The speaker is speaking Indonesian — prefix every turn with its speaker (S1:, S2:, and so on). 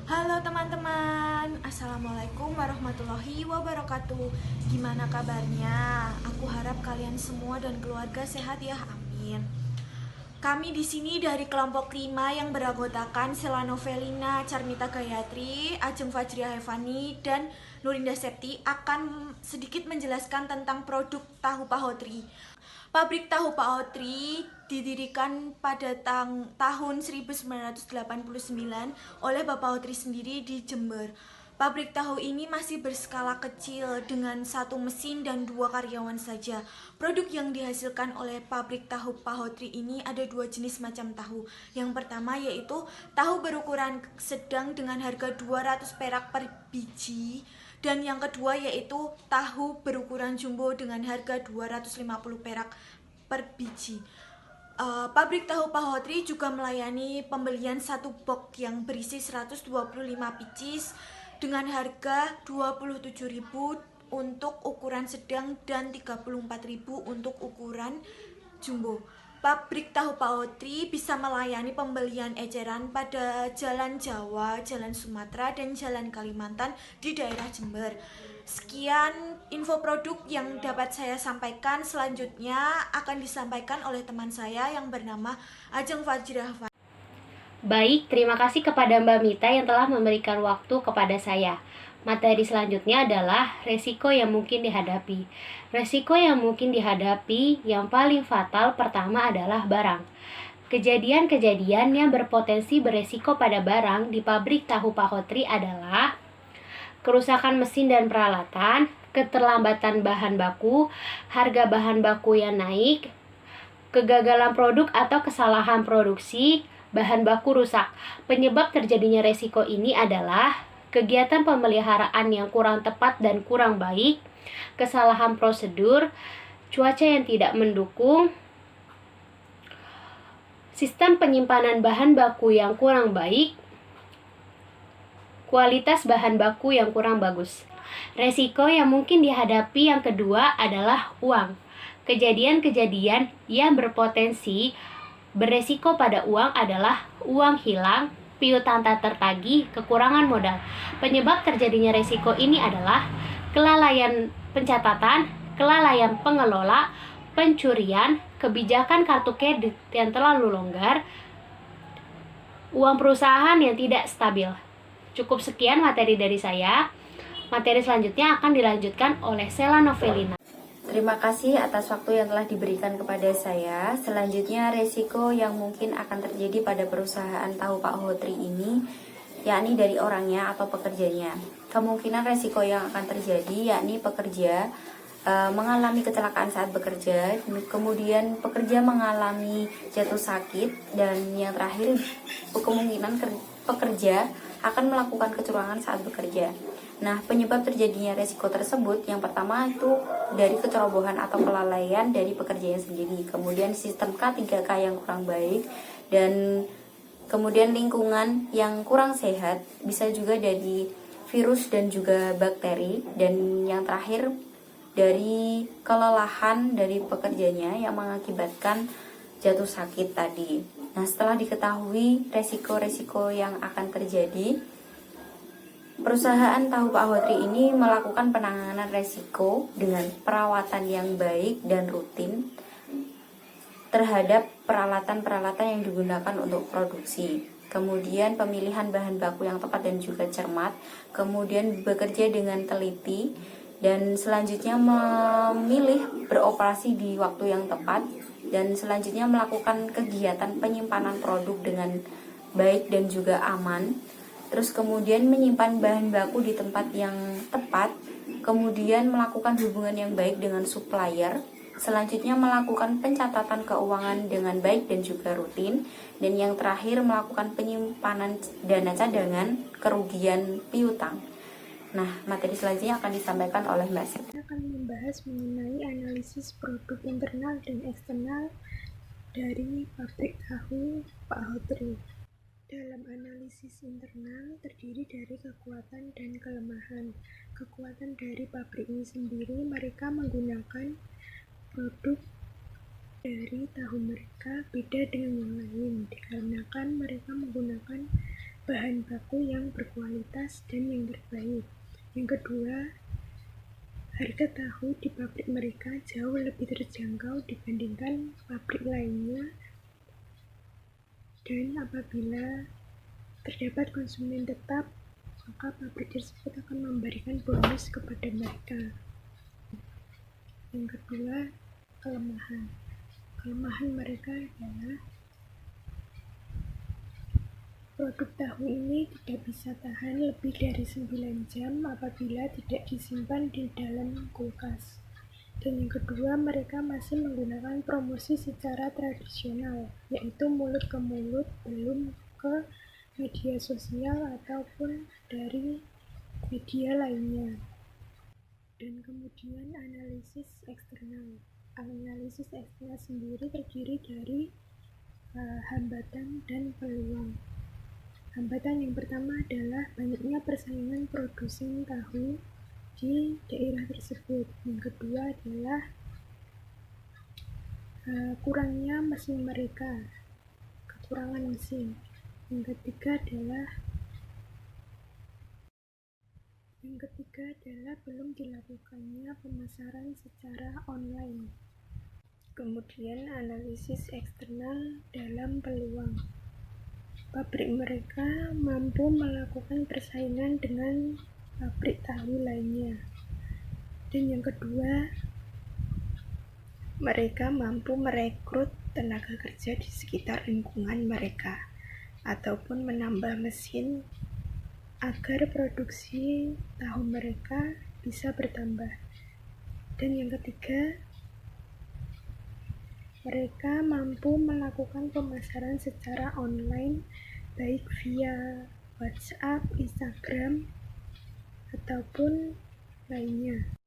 S1: Halo teman-teman, Assalamualaikum warahmatullahi wabarakatuh. Gimana kabarnya? Aku harap kalian semua dan keluarga sehat ya, amin. Kami di sini dari kelompok 5 yang beranggotakan Sela Novelina, Carmita Gayatri, Ajeng Fajriah Hevani, dan Nurinda Septi akan sedikit menjelaskan tentang produk tahu pahotri. Pabrik tahu pahotri didirikan pada tahun 1989 oleh Bapak Hotri sendiri di Jember. Pabrik tahu ini masih berskala kecil dengan satu mesin dan 2 karyawan saja. Produk yang dihasilkan oleh pabrik tahu pahotri ini ada 2 jenis macam tahu. Yang pertama yaitu tahu berukuran sedang dengan harga 200 perak per biji. Dan yang kedua yaitu tahu berukuran jumbo dengan harga 250 perak per biji. Pabrik tahu pahotri juga melayani pembelian satu box yang berisi 125 pieces dengan harga 27.000 untuk ukuran sedang dan 34.000 untuk ukuran jumbo. Pabrik tahu pahotri bisa melayani pembelian eceran pada Jalan Jawa, Jalan Sumatera, dan Jalan Kalimantan di daerah Jember. Sekian info produk yang dapat saya sampaikan. Selanjutnya akan disampaikan oleh teman saya yang bernama Ajeng Fajriah.
S2: Baik, terima kasih kepada Mbak Mita yang telah memberikan waktu kepada saya. Materi selanjutnya adalah resiko yang mungkin dihadapi. Resiko yang mungkin dihadapi yang paling fatal pertama adalah barang. Kejadian-kejadian yang berpotensi beresiko pada barang di pabrik tahu pahotri adalah kerusakan mesin dan peralatan, keterlambatan bahan baku, harga bahan baku yang naik, kegagalan produk atau kesalahan produksi, bahan baku rusak. Penyebab terjadinya resiko ini adalah kegiatan pemeliharaan yang kurang tepat dan kurang baik, kesalahan prosedur, cuaca yang tidak mendukung, sistem penyimpanan bahan baku yang kurang baik, kualitas bahan baku yang kurang bagus. Resiko yang mungkin dihadapi yang kedua adalah uang. Kejadian-kejadian yang berpotensi beresiko pada uang adalah uang hilang, piutang tak tertagih, kekurangan modal. Penyebab terjadinya resiko ini adalah kelalaian pencatatan, kelalaian pengelola, pencurian, kebijakan kartu kredit yang terlalu longgar, uang perusahaan yang tidak stabil. Cukup sekian materi dari saya. Materi selanjutnya akan dilanjutkan oleh Sela Novelina.
S3: Terima kasih atas waktu yang telah diberikan kepada saya. Selanjutnya, resiko yang mungkin akan terjadi pada perusahaan tahu pahotri ini, yakni dari orangnya atau pekerjanya. Kemungkinan resiko yang akan terjadi yakni pekerja mengalami kecelakaan saat bekerja, kemudian pekerja mengalami jatuh sakit, dan yang terakhir kemungkinan pekerja akan melakukan kecurangan saat bekerja. Nah, penyebab terjadinya resiko tersebut yang pertama itu dari kecerobohan atau kelalaian dari pekerjanya sendiri, kemudian sistem K3K yang kurang baik, dan kemudian lingkungan yang kurang sehat, bisa juga dari virus dan juga bakteri, dan yang terakhir dari kelelahan dari pekerjanya yang mengakibatkan jatuh sakit tadi. Nah, setelah diketahui resiko-resiko yang akan terjadi, perusahaan tahu pahotri ini melakukan penanganan resiko dengan perawatan yang baik dan rutin terhadap peralatan-peralatan yang digunakan untuk produksi. Kemudian pemilihan bahan baku yang tepat dan juga cermat, kemudian bekerja dengan teliti, dan selanjutnya memilih beroperasi di waktu yang tepat, dan selanjutnya melakukan kegiatan penyimpanan produk dengan baik dan juga aman. Terus kemudian menyimpan bahan baku di tempat yang tepat, kemudian melakukan hubungan yang baik dengan supplier, selanjutnya melakukan pencatatan keuangan dengan baik dan juga rutin, dan yang terakhir melakukan penyimpanan dana cadangan kerugian piutang. Nah, materi selanjutnya akan disampaikan oleh Mbak Sep.
S4: Kita akan membahas mengenai analisis produk internal dan eksternal dari pabrik tahu pahotri. Dalam analisis internal terdiri dari kekuatan dan kelemahan. Kekuatan dari pabrik ini sendiri, mereka menggunakan produk dari tahu mereka beda dengan yang lain, dikarenakan mereka menggunakan bahan baku yang berkualitas dan yang terbaik. Yang kedua, harga tahu di pabrik mereka jauh lebih terjangkau dibandingkan pabrik lainnya, dan apabila terdapat konsumen tetap, maka pabrik tersebut akan memberikan bonus kepada mereka. Yang kedua, kelemahan. Kelemahan mereka adalah produk tahu ini tidak bisa tahan lebih dari 9 jam apabila tidak disimpan di dalam kulkas. Dan yang kedua, mereka masih menggunakan promosi secara tradisional, yaitu mulut ke mulut, belum ke media sosial ataupun dari media lainnya. Dan kemudian analisis eksternal. Analisis eksternal sendiri terdiri dari hambatan dan peluang. Hambatan yang pertama adalah banyaknya persaingan produsen tahu di daerah tersebut. Yang kedua adalah kurangnya mesin mereka, kekurangan mesin. Yang ketiga adalah belum dilakukannya pemasaran secara online. Kemudian analisis eksternal dalam peluang. Pabrik mereka mampu melakukan persaingan dengan pabrik tahu lainnya. Dan yang kedua, mereka mampu merekrut tenaga kerja di sekitar lingkungan mereka ataupun menambah mesin agar produksi tahu mereka bisa bertambah. Dan yang ketiga, mereka mampu melakukan pemasaran secara online baik via WhatsApp, Instagram, ataupun lainnya.